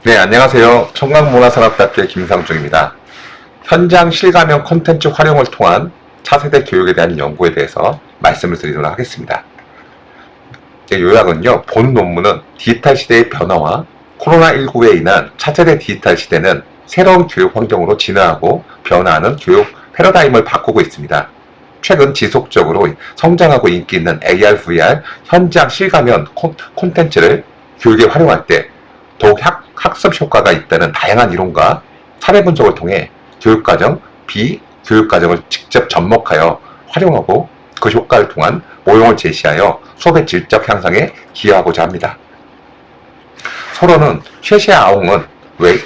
네, 안녕하세요. 청강문화산업대학교의 김상중입니다. 현장 실감형 콘텐츠 활용을 통한 차세대 교육에 대한 연구에 대해서 말씀을 드리도록 하겠습니다. 요약은요, 본 논문은 디지털 시대의 변화와 코로나19에 인한 차세대 디지털 시대는 새로운 교육 환경으로 진화하고 변화하는 교육 패러다임을 바꾸고 있습니다. 최근 지속적으로 성장하고 인기 있는 AR, VR, 현장 실감형 콘텐츠를 교육에 활용할 때 더욱 학습 효과가 있다는 다양한 이론과 사례 분석을 통해 교육과정, 비교육과정을 직접 접목하여 활용하고 그 효과를 통한 모형을 제시하여 수업의 질적 향상에 기여하고자 합니다. 서론은 쉐시아 아웅은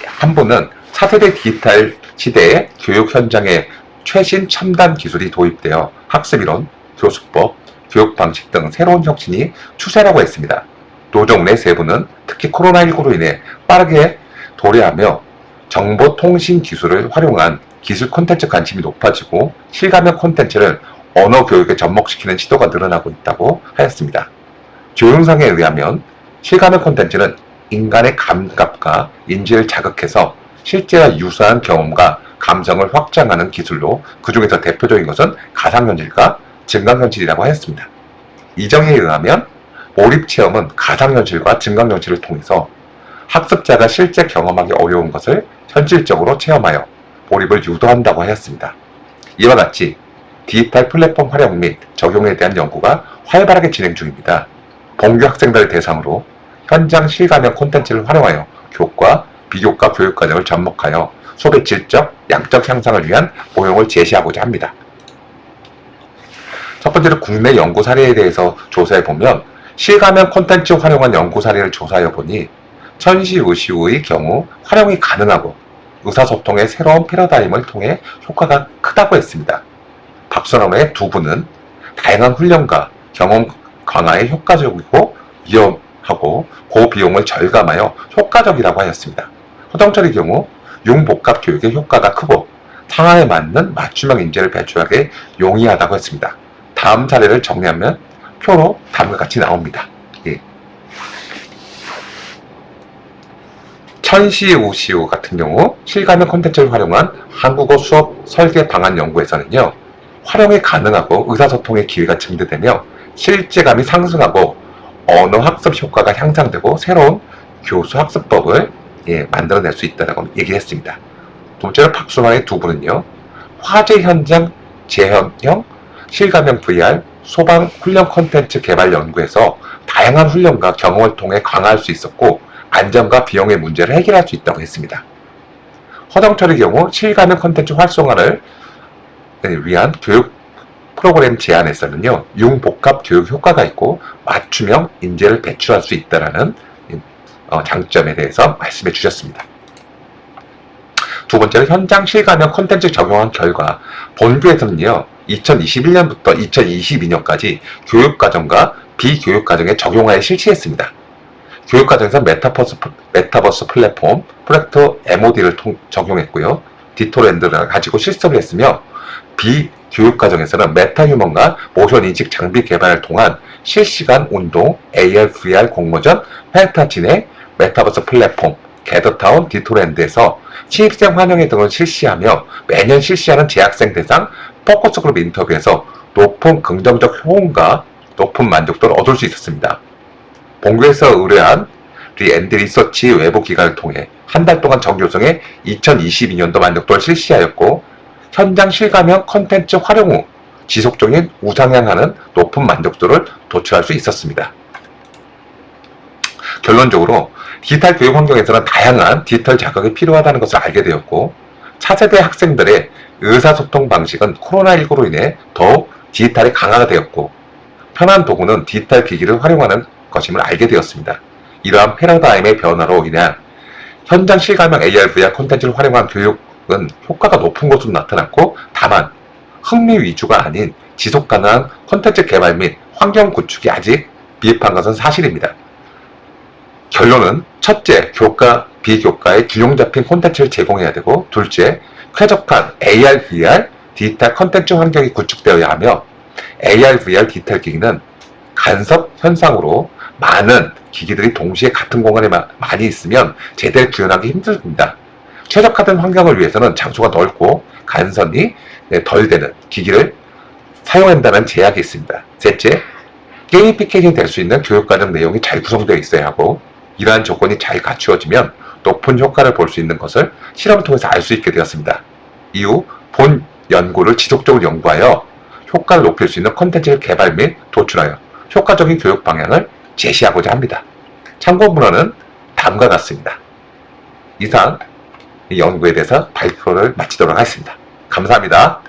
한 분은 차세대 디지털 시대의 교육 현장에 최신 첨단 기술이 도입되어 학습이론, 교수법, 교육 방식 등 새로운 혁신이 추세라고 했습니다. 노정래 세부는 특히 코로나19로 인해 빠르게 도래하며 정보통신 기술을 활용한 기술 콘텐츠 관심이 높아지고 실감형 콘텐츠를 언어 교육에 접목시키는 시도가 늘어나고 있다고 하였습니다. 조영상에 의하면 실감형 콘텐츠는 인간의 감각과 인지를 자극해서 실제와 유사한 경험과 감성을 확장하는 기술로 그 중에서 대표적인 것은 가상현실과 증강현실이라고 하였습니다. 이정에 의하면 몰입체험은 가상현실과 증강현실을 통해서 학습자가 실제 경험하기 어려운 것을 현실적으로 체험하여 몰입을 유도한다고 하였습니다. 이와 같이 디지털 플랫폼 활용 및 적용에 대한 연구가 활발하게 진행 중입니다. 본교 학생들을 대상으로 현장 실감형 콘텐츠를 활용하여 교과, 비교과 교육과정을 접목하여 수업의 질적, 양적 향상을 위한 모형을 제시하고자 합니다. 첫 번째로 국내 연구 사례에 대해서 조사해보면 실감형 콘텐츠 활용한 연구 사례를 조사해 보니 천시의시의 경우 활용이 가능하고 의사소통의 새로운 패러다임을 통해 효과가 크다고 했습니다. 박선원의 두 분은 다양한 훈련과 경험 강화에 효과적이고 위험하고 고비용을 절감하여 효과적이라고 하였습니다. 허정철의 경우 융복합 교육의 효과가 크고 상황에 맞는 맞춤형 인재를 배출하기 용이하다고 했습니다. 다음 사례를 정리하면 표로 다음과 같이 나옵니다. 천시우시우 같은 경우 실감형 콘텐츠를 활용한 한국어 수업 설계 방안 연구에서는요, 활용이 가능하고 의사소통의 기회가 증대되며 실제감이 상승하고 언어 학습 효과가 향상되고 새로운 교수 학습법을 만들어낼 수 있다고 얘기했습니다. 두 번째로 박수만의 두 분은요, 화재 현장 재현형 실감형 VR 소방 훈련 콘텐츠 개발 연구에서 다양한 훈련과 경험을 통해 강화할 수 있었고 안전과 비용의 문제를 해결할 수 있다고 했습니다. 허정철의 경우 실감형 콘텐츠 활성화를 위한 교육 프로그램 제안에서는요, 융복합 교육 효과가 있고 맞춤형 인재를 배출할 수 있다는 장점에 대해서 말씀해 주셨습니다. 두 번째로 현장 실감형 콘텐츠 적용한 결과 본교에서는요, 2021년부터 2022년까지 교육과정과 비교육과정에 적용하여 실시했습니다. 교육과정에서 메타버스 플랫폼 프로젝트 MOD를 적용했고요. 디토랜드를 가지고 실습을 했으며 비교육과정에서는 메타휴먼과 모션 인식 장비 개발을 통한 실시간 운동, AR, VR 공모전, 페타 진행, 메타버스 플랫폼, 게더타운, 디토랜드에서 신입생 환영회 등을 실시하며 매년 실시하는 재학생 대상 포커스 그룹 인터뷰에서 높은 긍정적 호응과 높은 만족도를 얻을 수 있었습니다. 본교에서 의뢰한 앤드 리서치 외부 기관을 통해 한 달 동안 정교성의 2022년도 만족도를 실시하였고 현장 실감형 콘텐츠 활용 후 지속적인 우상향하는 높은 만족도를 도출할 수 있었습니다. 결론적으로 디지털 교육 환경에서는 다양한 디지털 자극이 필요하다는 것을 알게 되었고 차세대 학생들의 의사소통 방식은 코로나19로 인해 더욱 디지털이 강화가 되었고 편한 도구는 디지털 기기를 활용하는 것임을 알게 되었습니다. 이러한 패러다임의 변화로 인해 현장 실감형 AR, VR 콘텐츠를 활용한 교육은 효과가 높은 것으로 나타났고 다만 흥미 위주가 아닌 지속가능한 콘텐츠 개발 및 환경 구축이 아직 미흡한 것은 사실입니다. 결론은 첫째, 교과, 비교과의 균형 잡힌 콘텐츠를 제공해야 되고 둘째, 쾌적한 AR, VR 디지털 콘텐츠 환경이 구축되어야 하며 AR, VR 디지털 기기는 간섭 현상으로 많은 기기들이 동시에 같은 공간에 많이 있으면 제대로 구현하기 힘듭니다. 최적화된 환경을 위해서는 장소가 넓고 간선이 덜 되는 기기를 사용한다는 제약이 있습니다. 셋째, 게이미피케이션이 될 수 있는 교육과정 내용이 잘 구성되어 있어야 하고, 이러한 조건이 잘 갖추어지면 높은 효과를 볼 수 있는 것을 실험을 통해서 알 수 있게 되었습니다. 이후 본 연구를 지속적으로 연구하여 효과를 높일 수 있는 콘텐츠를 개발 및 도출하여 효과적인 교육 방향을 제시하고자 합니다. 참고 문헌은 다음과 같습니다. 이상 이 연구에 대해서 발표를 마치도록 하겠습니다. 감사합니다.